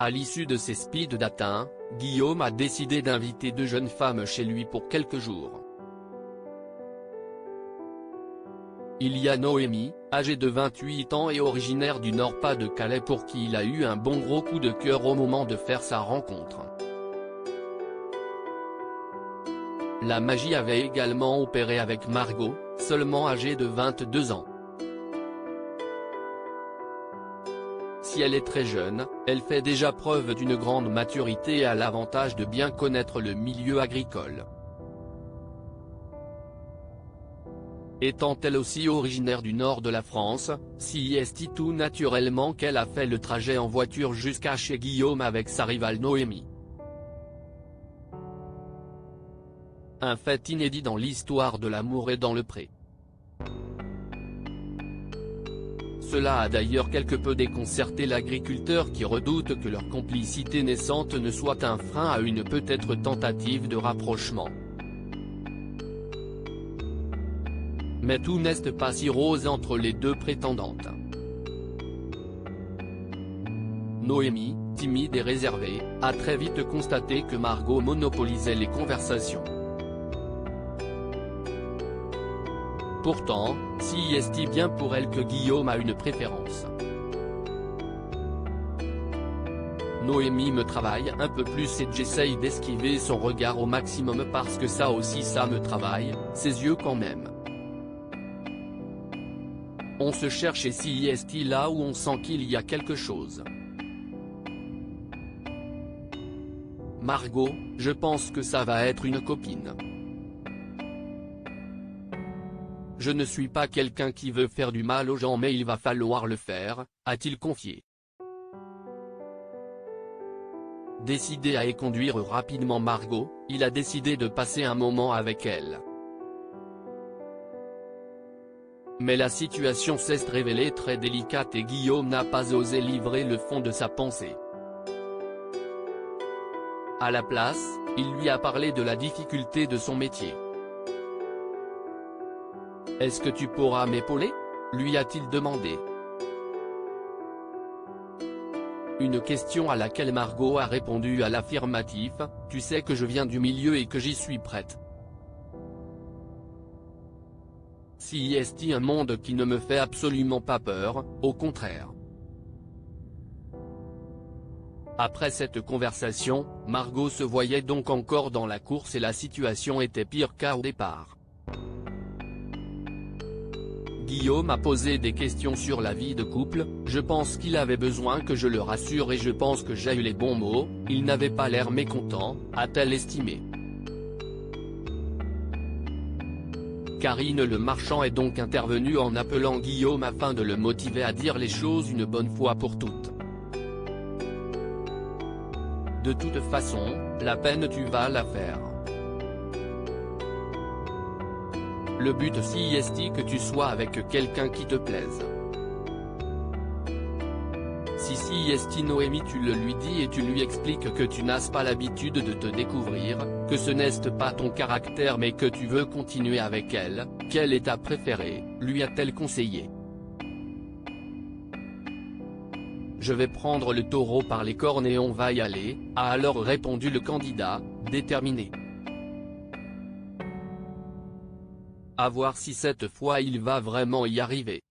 À l'issue de ces speed dating, Guillaume a décidé d'inviter deux jeunes femmes chez lui pour quelques jours. Il y a Noémie, âgée de 28 ans et originaire du Nord-Pas-de-Calais pour qui il a eu un bon gros coup de cœur au moment de faire sa rencontre. La magie avait également opéré avec Margot, seulement âgée de 22 ans. Si elle est très jeune, elle fait déjà preuve d'une grande maturité et a l'avantage de bien connaître le milieu agricole. Étant elle aussi originaire du nord de la France, c'est tout naturellement qu'elle a fait le trajet en voiture jusqu'à chez Guillaume avec sa rivale Noémie. Un fait inédit dans l'histoire de l'amour et dans le pré. Cela a d'ailleurs quelque peu déconcerté l'agriculteur qui redoute que leur complicité naissante ne soit un frein à une peut-être tentative de rapprochement. Mais tout n'est pas si rose entre les deux prétendantes. Noémie, timide et réservée, a très vite constaté que Margot monopolisait les conversations. Pourtant, c'est bien pour elle que Guillaume a une préférence. Noémie me travaille un peu plus et j'essaye d'esquiver son regard au maximum parce que ça aussi ça me travaille, ses yeux quand même. On se cherche et c'est là où on sent qu'il y a quelque chose. Margot, je pense que ça va être une copine. Je ne suis pas quelqu'un qui veut faire du mal aux gens mais il va falloir le faire, a-t-il confié. Décidé à éconduire rapidement Margot, il a décidé de passer un moment avec elle. Mais la situation s'est révélée très délicate et Guillaume n'a pas osé livrer le fond de sa pensée. À la place, il lui a parlé de la difficulté de son métier. « Est-ce que tu pourras m'épauler ?» lui a-t-il demandé. Une question à laquelle Margot a répondu à l'affirmatif, « Tu sais que je viens du milieu et que j'y suis prête. » C'est un monde qui ne me fait absolument pas peur, au contraire. Après cette conversation, Margot se voyait donc encore dans la course et la situation était pire qu'au départ. Guillaume a posé des questions sur la vie de couple, je pense qu'il avait besoin que je le rassure et je pense que j'ai eu les bons mots, il n'avait pas l'air mécontent, a-t-elle estimé. Karine Le Marchand est donc intervenue en appelant Guillaume afin de le motiver à dire les choses une bonne fois pour toutes. De toute façon, la peine tu vas la faire. Le but c'est que tu sois avec quelqu'un qui te plaise. Si Noémie tu le lui dis et tu lui expliques que tu n'as pas l'habitude de te découvrir, que ce n'est pas ton caractère mais que tu veux continuer avec elle, quelle est ta préférée, lui a-t-elle conseillé. Je vais prendre le taureau par les cornes et on va y aller, a alors répondu le candidat, déterminé. À voir si cette fois il va vraiment y arriver.